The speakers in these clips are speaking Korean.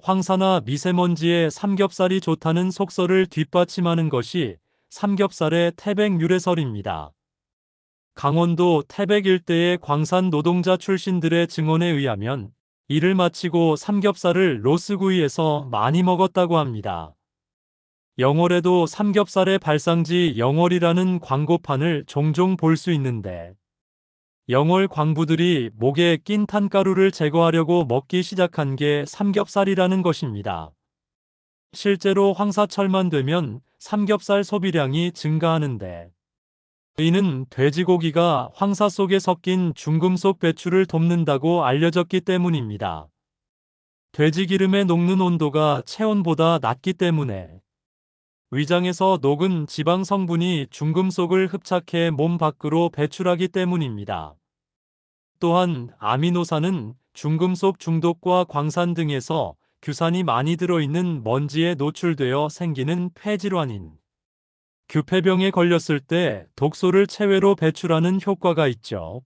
황사나 미세먼지에 삼겹살이 좋다는 속설을 뒷받침하는 것이 삼겹살의 태백 유래설입니다. 강원도 태백 일대의 광산 노동자 출신들의 증언에 의하면 일을 마치고 삼겹살을 로스구이에서 많이 먹었다고 합니다. 영월에도 삼겹살의 발상지 영월이라는 광고판을 종종 볼 수 있는데 영월 광부들이 목에 낀 탄가루를 제거하려고 먹기 시작한 게 삼겹살이라는 것입니다. 실제로 황사철만 되면 삼겹살 소비량이 증가하는데 이는 돼지고기가 황사 속에 섞인 중금속 배출을 돕는다고 알려졌기 때문입니다. 돼지 기름의 녹는 온도가 체온보다 낮기 때문에 위장에서 녹은 지방 성분이 중금속을 흡착해 몸 밖으로 배출하기 때문입니다. 또한 아미노산은 중금속 중독과 광산 등에서 규산이 많이 들어있는 먼지에 노출되어 생기는 폐질환인 규폐병에 걸렸을 때 독소를 체외로 배출하는 효과가 있죠.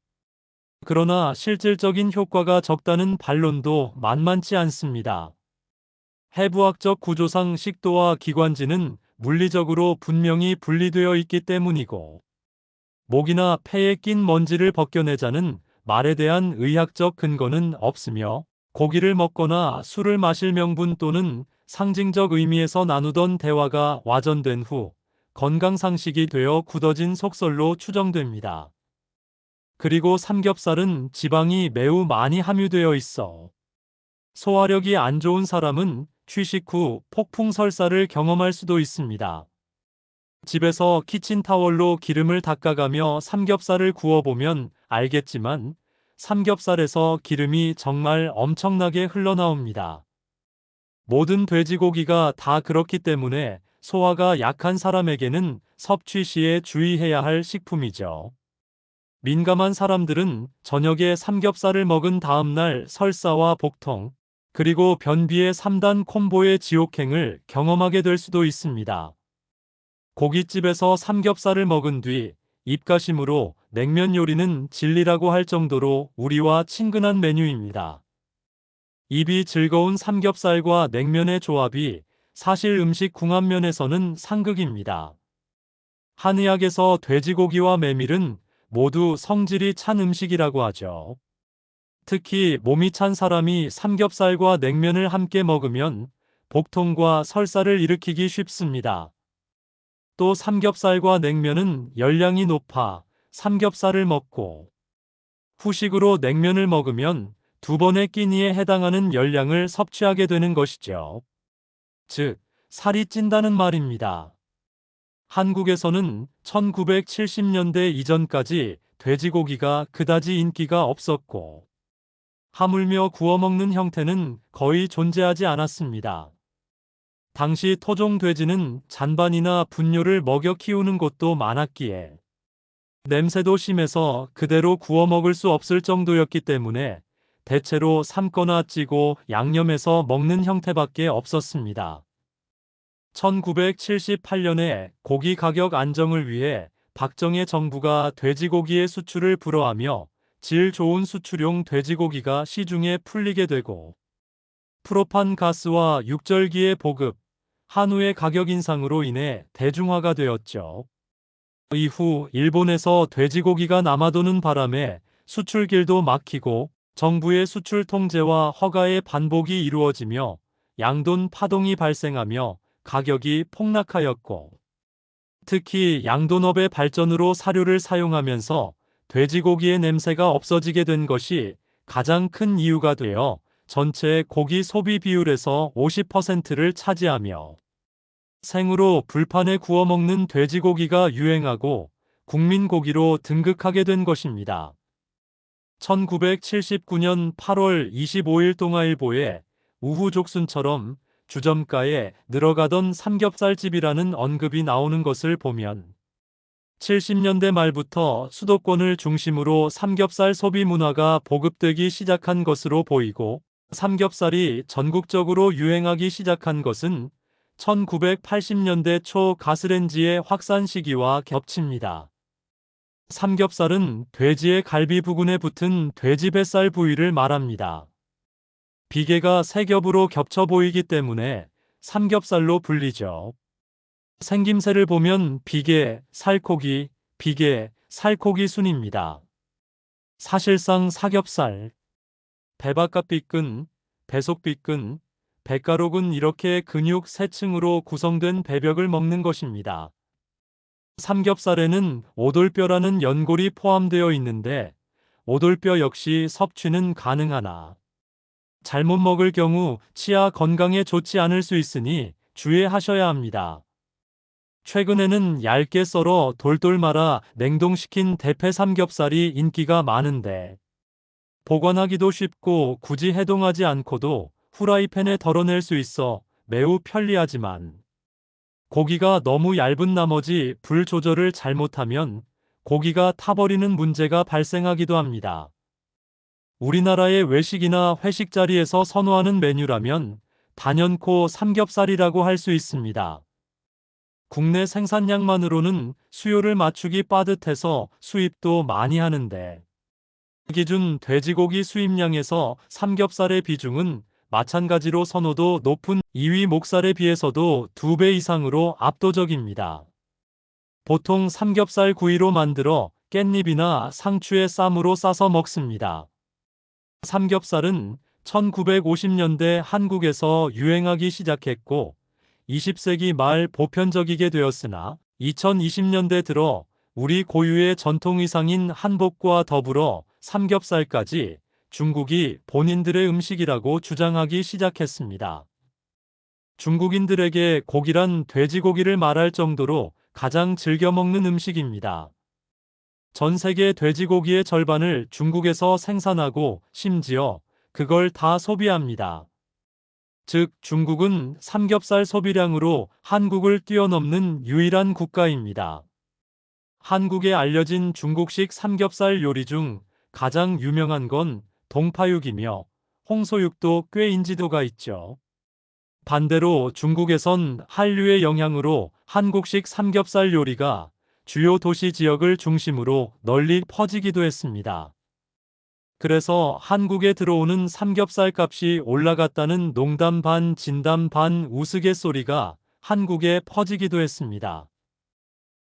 그러나 실질적인 효과가 적다는 반론도 만만치 않습니다. 해부학적 구조상 식도와 기관지는 물리적으로 분명히 분리되어 있기 때문이고 목이나 폐에 낀 먼지를 벗겨내자는 말에 대한 의학적 근거는 없으며 고기를 먹거나 술을 마실 명분 또는 상징적 의미에서 나누던 대화가 와전된 후 건강상식이 되어 굳어진 속설로 추정됩니다. 그리고 삼겹살은 지방이 매우 많이 함유되어 있어 소화력이 안 좋은 사람은 취식 후 폭풍 설사를 경험할 수도 있습니다. 집에서 키친타월로 기름을 닦아가며 삼겹살을 구워보면 알겠지만 삼겹살에서 기름이 정말 엄청나게 흘러나옵니다. 모든 돼지고기가 다 그렇기 때문에 소화가 약한 사람에게는 섭취 시에 주의해야 할 식품이죠. 민감한 사람들은 저녁에 삼겹살을 먹은 다음날 설사와 복통, 그리고 변비의 3단 콤보의 지옥행을 경험하게 될 수도 있습니다. 고깃집에서 삼겹살을 먹은 뒤 입가심으로 냉면 요리는 진리라고 할 정도로 우리와 친근한 메뉴입니다. 입이 즐거운 삼겹살과 냉면의 조합이 사실 음식 궁합면에서는 상극입니다. 한의학에서 돼지고기와 메밀은 모두 성질이 찬 음식이라고 하죠. 특히 몸이 찬 사람이 삼겹살과 냉면을 함께 먹으면 복통과 설사를 일으키기 쉽습니다. 또 삼겹살과 냉면은 열량이 높아 삼겹살을 먹고 후식으로 냉면을 먹으면 두 번의 끼니에 해당하는 열량을 섭취하게 되는 것이죠. 즉, 살이 찐다는 말입니다. 한국에서는 1970년대 이전까지 돼지고기가 그다지 인기가 없었고 하물며 구워 먹는 형태는 거의 존재하지 않았습니다. 당시 토종 돼지는 잔반이나 분뇨를 먹여 키우는 곳도 많았기에 냄새도 심해서 그대로 구워 먹을 수 없을 정도였기 때문에 대체로 삶거나 찌고 양념해서 먹는 형태밖에 없었습니다. 1978년에 고기 가격 안정을 위해 박정희 정부가 돼지고기의 수출을 불허하며 질 좋은 수출용 돼지고기가 시중에 풀리게 되고 프로판 가스와 육절기의 보급, 한우의 가격 인상으로 인해 대중화가 되었죠. 이후 일본에서 돼지고기가 남아도는 바람에 수출길도 막히고 정부의 수출 통제와 허가의 반복이 이루어지며 양돈 파동이 발생하며 가격이 폭락하였고 특히 양돈업의 발전으로 사료를 사용하면서 돼지고기의 냄새가 없어지게 된 것이 가장 큰 이유가 되어 전체 고기 소비 비율에서 50%를 차지하며 생으로 불판에 구워 먹는 돼지고기가 유행하고 국민고기로 등극하게 된 것입니다. 1979년 8월 25일 동아일보에 우후죽순처럼 주점가에 늘어가던 삼겹살집이라는 언급이 나오는 것을 보면 70년대 말부터 수도권을 중심으로 삼겹살 소비 문화가 보급되기 시작한 것으로 보이고 삼겹살이 전국적으로 유행하기 시작한 것은 1980년대 초 가스렌지의 확산 시기와 겹칩니다. 삼겹살은 돼지의 갈비 부근에 붙은 돼지 뱃살 부위를 말합니다. 비계가 세 겹으로 겹쳐 보이기 때문에 삼겹살로 불리죠. 생김새를 보면 비계, 살코기, 비계, 살코기 순입니다. 사실상 삼겹살, 배바깥비근, 배속비근, 배가록은 이렇게 근육 세 층으로 구성된 배벽을 먹는 것입니다. 삼겹살에는 오돌뼈라는 연골이 포함되어 있는데 오돌뼈 역시 섭취는 가능하나 잘못 먹을 경우 치아 건강에 좋지 않을 수 있으니 주의하셔야 합니다. 최근에는 얇게 썰어 돌돌 말아 냉동시킨 대패 삼겹살이 인기가 많은데 보관하기도 쉽고 굳이 해동하지 않고도 후라이팬에 덜어낼 수 있어 매우 편리하지만 고기가 너무 얇은 나머지 불 조절을 잘못하면 고기가 타버리는 문제가 발생하기도 합니다. 우리나라의 외식이나 회식 자리에서 선호하는 메뉴라면 단연코 삼겹살이라고 할 수 있습니다. 국내 생산량만으로는 수요를 맞추기 빠듯해서 수입도 많이 하는데 기준 돼지고기 수입량에서 삼겹살의 비중은 마찬가지로 선호도 높은 2위 목살에 비해서도 2배 이상으로 압도적입니다. 보통 삼겹살 구이로 만들어 깻잎이나 상추에 쌈으로 싸서 먹습니다. 삼겹살은 1950년대 한국에서 유행하기 시작했고 20세기 말 보편적이게 되었으나 2020년대 들어 우리 고유의 전통의상인 한복과 더불어 삼겹살까지 중국이 본인들의 음식이라고 주장하기 시작했습니다. 중국인들에게 고기란 돼지고기를 말할 정도로 가장 즐겨 먹는 음식입니다. 전 세계 돼지고기의 절반을 중국에서 생산하고 심지어 그걸 다 소비합니다. 즉, 중국은 삼겹살 소비량으로 한국을 뛰어넘는 유일한 국가입니다. 한국에 알려진 중국식 삼겹살 요리 중 가장 유명한 건 동파육이며 홍소육도 꽤 인지도가 있죠. 반대로 중국에선 한류의 영향으로 한국식 삼겹살 요리가 주요 도시 지역을 중심으로 널리 퍼지기도 했습니다. 그래서 한국에 들어오는 삼겹살 값이 올라갔다는 농담 반 진담 반 우스갯소리가 한국에 퍼지기도 했습니다.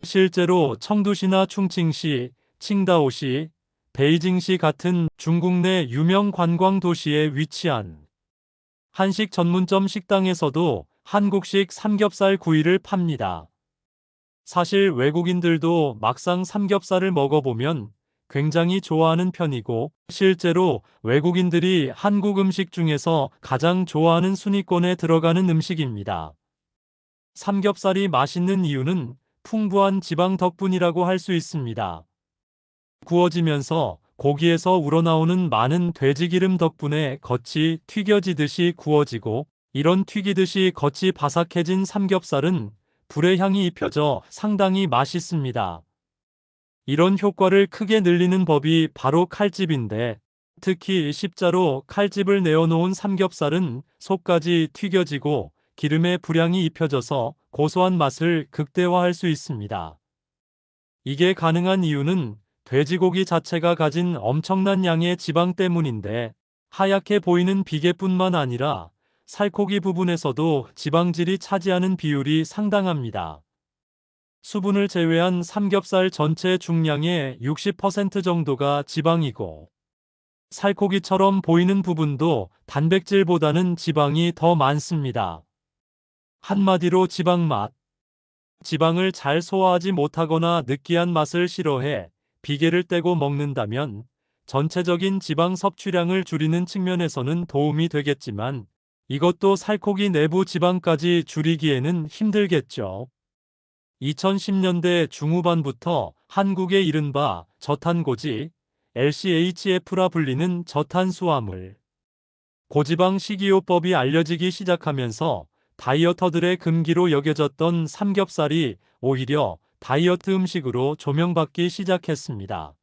실제로 청두시나 충칭시, 칭다오시, 베이징시 같은 중국 내 유명 관광 도시에 위치한 한식 전문점 식당에서도 한국식 삼겹살 구이를 팝니다. 사실 외국인들도 막상 삼겹살을 먹어보면 굉장히 좋아하는 편이고 실제로 외국인들이 한국 음식 중에서 가장 좋아하는 순위권에 들어가는 음식입니다. 삼겹살이 맛있는 이유는 풍부한 지방 덕분이라고 할 수 있습니다. 구워지면서 고기에서 우러나오는 많은 돼지기름 덕분에 겉이 튀겨지듯이 구워지고 이런 튀기듯이 겉이 바삭해진 삼겹살은 불의 향이 입혀져 상당히 맛있습니다. 이런 효과를 크게 늘리는 법이 바로 칼집인데 특히 십자로 칼집을 내어놓은 삼겹살은 속까지 튀겨지고 기름의 불향이 입혀져서 고소한 맛을 극대화할 수 있습니다. 이게 가능한 이유는 돼지고기 자체가 가진 엄청난 양의 지방 때문인데 하얗게 보이는 비계뿐만 아니라 살코기 부분에서도 지방질이 차지하는 비율이 상당합니다. 수분을 제외한 삼겹살 전체 중량의 60% 정도가 지방이고 살코기처럼 보이는 부분도 단백질보다는 지방이 더 많습니다. 한마디로 지방맛. 지방을 잘 소화하지 못하거나 느끼한 맛을 싫어해 비계를 떼고 먹는다면 전체적인 지방 섭취량을 줄이는 측면에서는 도움이 되겠지만 이것도 살코기 내부 지방까지 줄이기에는 힘들겠죠. 2010년대 중후반부터 한국의 이른바 저탄고지, LCHF라 불리는 저탄수화물, 고지방 식이요법이 알려지기 시작하면서 다이어터들의 금기로 여겨졌던 삼겹살이 오히려 다이어트 음식으로 조명받기 시작했습니다.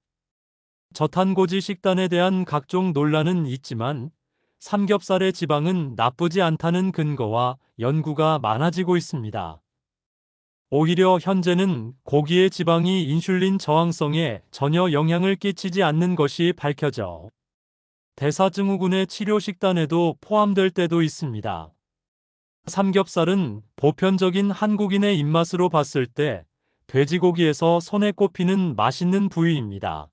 저탄고지 식단에 대한 각종 논란은 있지만 삼겹살의 지방은 나쁘지 않다는 근거와 연구가 많아지고 있습니다. 오히려 현재는 고기의 지방이 인슐린 저항성에 전혀 영향을 끼치지 않는 것이 밝혀져 대사증후군의 치료 식단에도 포함될 때도 있습니다. 삼겹살은 보편적인 한국인의 입맛으로 봤을 때 돼지고기에서 손에 꼽히는 맛있는 부위입니다.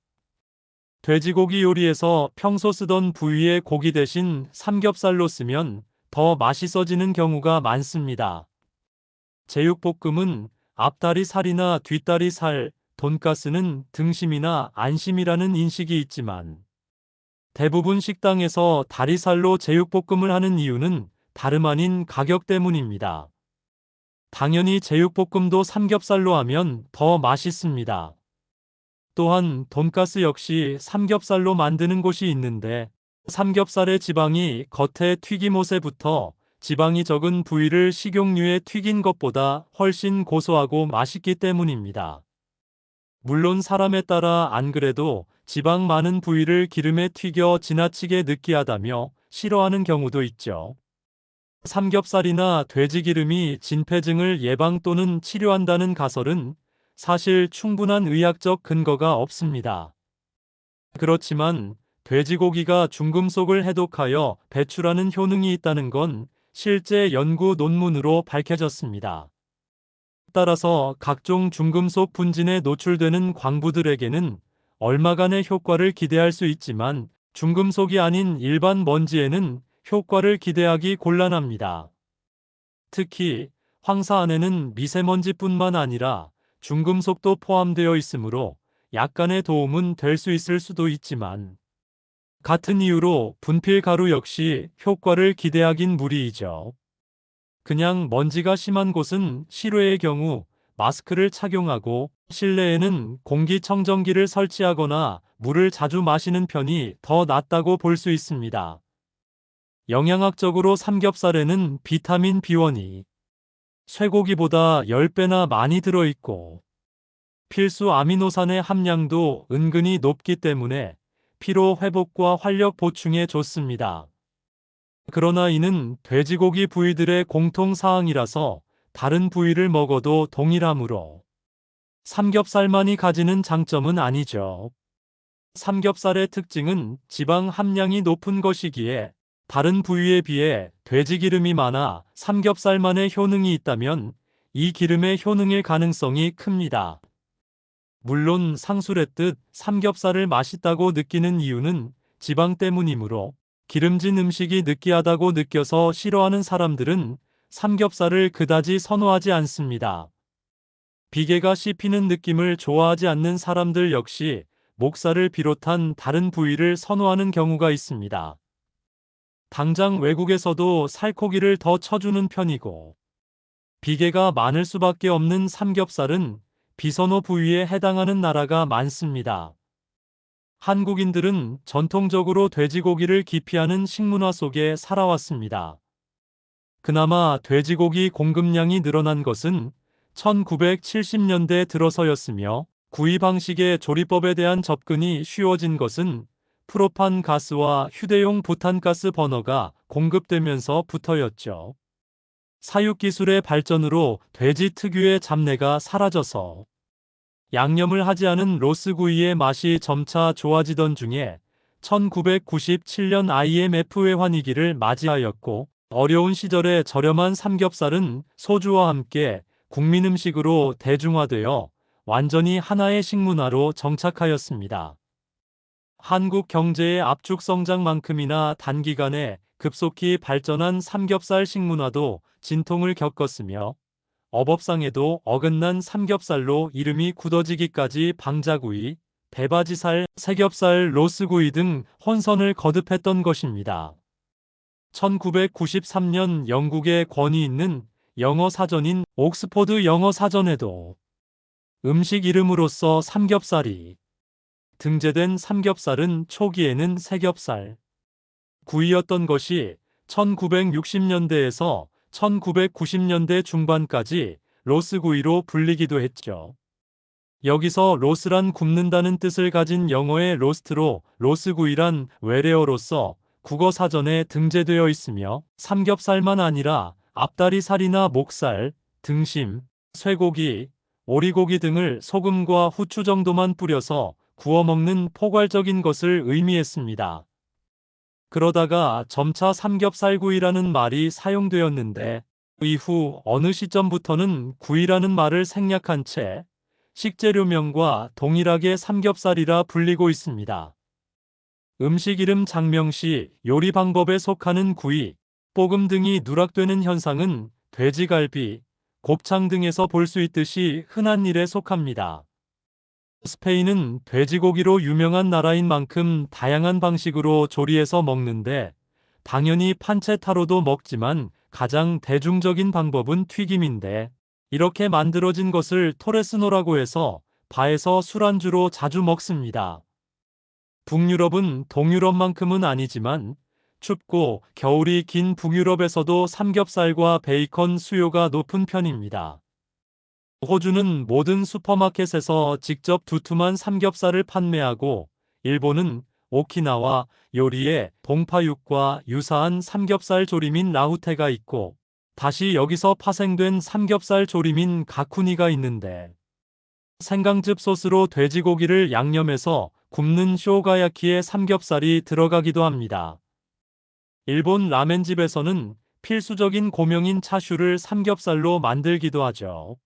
돼지고기 요리에서 평소 쓰던 부위의 고기 대신 삼겹살로 쓰면 더 맛있어지는 경우가 많습니다. 제육볶음은 앞다리 살이나 뒷다리 살, 돈가스는 등심이나 안심이라는 인식이 있지만 대부분 식당에서 다리살로 제육볶음을 하는 이유는 다름 아닌 가격 때문입니다. 당연히 제육볶음도 삼겹살로 하면 더 맛있습니다. 또한 돈가스 역시 삼겹살로 만드는 곳이 있는데 삼겹살의 지방이 겉에 튀김옷에 붙어 지방이 적은 부위를 식용유에 튀긴 것보다 훨씬 고소하고 맛있기 때문입니다. 물론 사람에 따라 안 그래도 지방 많은 부위를 기름에 튀겨 지나치게 느끼하다며 싫어하는 경우도 있죠. 삼겹살이나 돼지기름이 진폐증을 예방 또는 치료한다는 가설은 사실 충분한 의학적 근거가 없습니다. 그렇지만 돼지고기가 중금속을 해독하여 배출하는 효능이 있다는 건 실제 연구 논문으로 밝혀졌습니다. 따라서 각종 중금속 분진에 노출되는 광부들에게는 얼마간의 효과를 기대할 수 있지만 중금속이 아닌 일반 먼지에는 효과를 기대하기 곤란합니다. 특히 황사 안에는 미세먼지뿐만 아니라 중금속도 포함되어 있으므로 약간의 도움은 될 수 있을 수도 있지만 같은 이유로 분필 가루 역시 효과를 기대하긴 무리이죠. 그냥 먼지가 심한 곳은 실외의 경우 마스크를 착용하고 실내에는 공기청정기를 설치하거나 물을 자주 마시는 편이 더 낫다고 볼 수 있습니다. 영양학적으로 삼겹살에는 비타민 B1이 쇠고기보다 10배나 많이 들어있고 필수 아미노산의 함량도 은근히 높기 때문에 피로 회복과 활력 보충에 좋습니다. 그러나 이는 돼지고기 부위들의 공통사항이라서 다른 부위를 먹어도 동일하므로 삼겹살만이 가지는 장점은 아니죠. 삼겹살의 특징은 지방 함량이 높은 것이기에 다른 부위에 비해 돼지 기름이 많아 삼겹살만의 효능이 있다면 이 기름의 효능일 가능성이 큽니다. 물론 상술했듯 삼겹살을 맛있다고 느끼는 이유는 지방 때문이므로 기름진 음식이 느끼하다고 느껴서 싫어하는 사람들은 삼겹살을 그다지 선호하지 않습니다. 비계가 씹히는 느낌을 좋아하지 않는 사람들 역시 목살을 비롯한 다른 부위를 선호하는 경우가 있습니다. 당장 외국에서도 살코기를 더 쳐주는 편이고 비계가 많을 수밖에 없는 삼겹살은 비선호 부위에 해당하는 나라가 많습니다. 한국인들은 전통적으로 돼지고기를 기피하는 식문화 속에 살아왔습니다. 그나마 돼지고기 공급량이 늘어난 것은 1970년대 들어서였으며 구이 방식의 조리법에 대한 접근이 쉬워진 것은 프로판 가스와 휴대용 부탄가스 버너가 공급되면서부터였죠. 사육기술의 발전으로 돼지 특유의 잡내가 사라져서 양념을 하지 않은 로스구이의 맛이 점차 좋아지던 중에 1997년 IMF 회환위기를 맞이하였고 어려운 시절에 저렴한 삼겹살은 소주와 함께 국민음식으로 대중화되어 완전히 하나의 식문화로 정착하였습니다. 한국 경제의 압축 성장만큼이나 단기간에 급속히 발전한 삼겹살 식문화도 진통을 겪었으며 어법상에도 어긋난 삼겹살로 이름이 굳어지기까지 방자구이, 배바지살, 새겹살, 로스구이 등 혼선을 거듭했던 것입니다. 1993년 영국의 권위 있는 영어 사전인 옥스포드 영어 사전에도 음식 이름으로서 삼겹살이 등재된 삼겹살은 초기에는 새겹살, 구이였던 것이 1960년대에서 1990년대 중반까지 로스구이로 불리기도 했죠. 여기서 로스란 굽는다는 뜻을 가진 영어의 로스트로 로스구이란 외래어로서 국어사전에 등재되어 있으며 삼겹살만 아니라 앞다리살이나 목살, 등심, 쇠고기, 오리고기 등을 소금과 후추 정도만 뿌려서 구워 먹는 포괄적인 것을 의미했습니다. 그러다가 점차 삼겹살구이라는 말이 사용되었는데 이후 어느 시점부터는 구이라는 말을 생략한 채 식재료명과 동일하게 삼겹살이라 불리고 있습니다. 음식 이름 장명시 요리 방법에 속하는 구이, 볶음 등이 누락되는 현상은 돼지갈비, 곱창 등에서 볼 수 있듯이 흔한 일에 속합니다. 스페인은 돼지고기로 유명한 나라인 만큼 다양한 방식으로 조리해서 먹는데 당연히 판체타로도 먹지만 가장 대중적인 방법은 튀김인데 이렇게 만들어진 것을 토레스노라고 해서 바에서 술안주로 자주 먹습니다. 북유럽은 동유럽만큼은 아니지만 춥고 겨울이 긴 북유럽에서도 삼겹살과 베이컨 수요가 높은 편입니다. 호주는 모든 슈퍼마켓에서 직접 두툼한 삼겹살을 판매하고 일본은 오키나와 요리에 봉파육과 유사한 삼겹살 조림인 라후테가 있고 다시 여기서 파생된 삼겹살 조림인 가쿠니가 있는데 생강즙 소스로 돼지고기를 양념해서 굽는 쇼가야키에 삼겹살이 들어가기도 합니다. 일본 라멘집에서는 필수적인 고명인 차슈를 삼겹살로 만들기도 하죠.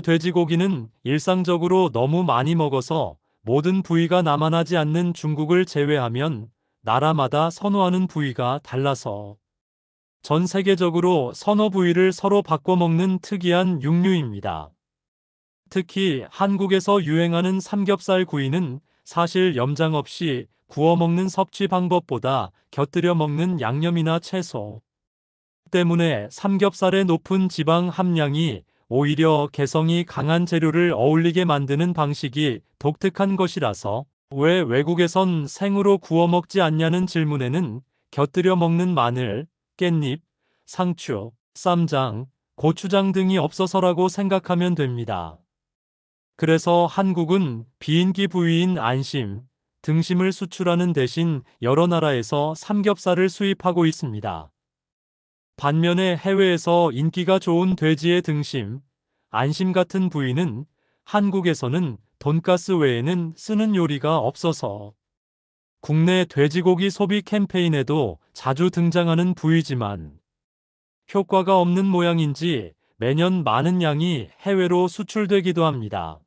돼지고기는 일상적으로 너무 많이 먹어서 모든 부위가 남아나지 않는 중국을 제외하면 나라마다 선호하는 부위가 달라서 전 세계적으로 선호 부위를 서로 바꿔 먹는 특이한 육류입니다. 특히 한국에서 유행하는 삼겹살 구이는 사실 염장 없이 구워 먹는 섭취 방법보다 곁들여 먹는 양념이나 채소 때문에 삼겹살의 높은 지방 함량이 오히려 개성이 강한 재료를 어울리게 만드는 방식이 독특한 것이라서 왜 외국에선 생으로 구워 먹지 않냐는 질문에는 곁들여 먹는 마늘, 깻잎, 상추, 쌈장, 고추장 등이 없어서라고 생각하면 됩니다. 그래서 한국은 비인기 부위인 안심, 등심을 수출하는 대신 여러 나라에서 삼겹살을 수입하고 있습니다. 반면에 해외에서 인기가 좋은 돼지의 등심, 안심 같은 부위는 한국에서는 돈가스 외에는 쓰는 요리가 없어서 국내 돼지고기 소비 캠페인에도 자주 등장하는 부위지만 효과가 없는 모양인지 매년 많은 양이 해외로 수출되기도 합니다.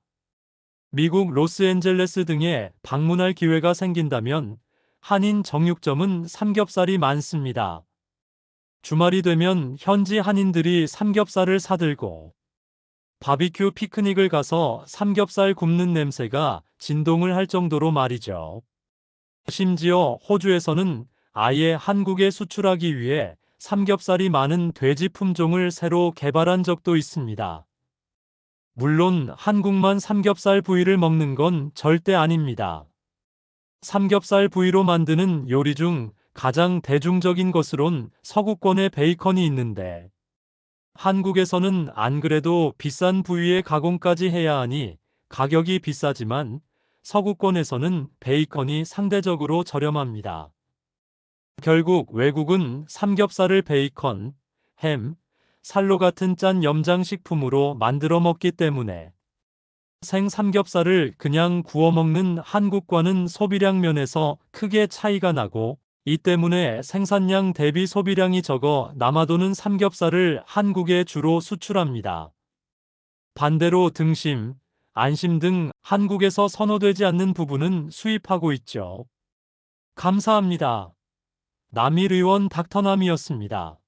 미국 로스앤젤레스 등에 방문할 기회가 생긴다면 한인 정육점은 삼겹살이 많습니다. 주말이 되면 현지 한인들이 삼겹살을 사들고 바비큐 피크닉을 가서 삼겹살 굽는 냄새가 진동을 할 정도로 말이죠. 심지어 호주에서는 아예 한국에 수출하기 위해 삼겹살이 많은 돼지 품종을 새로 개발한 적도 있습니다. 물론 한국만 삼겹살 부위를 먹는 건 절대 아닙니다. 삼겹살 부위로 만드는 요리 중 가장 대중적인 것으론 서구권의 베이컨이 있는데 한국에서는 안 그래도 비싼 부위의 가공까지 해야 하니 가격이 비싸지만 서구권에서는 베이컨이 상대적으로 저렴합니다. 결국 외국은 삼겹살을 베이컨, 햄, 살로 같은 짠 염장 식품으로 만들어 먹기 때문에 생 삼겹살을 그냥 구워 먹는 한국과는 소비량 면에서 크게 차이가 나고 이 때문에 생산량 대비 소비량이 적어 남아도는 삼겹살을 한국에 주로 수출합니다. 반대로 등심, 안심 등 한국에서 선호되지 않는 부분은 수입하고 있죠. 감사합니다. 남일의원 닥터남이었습니다.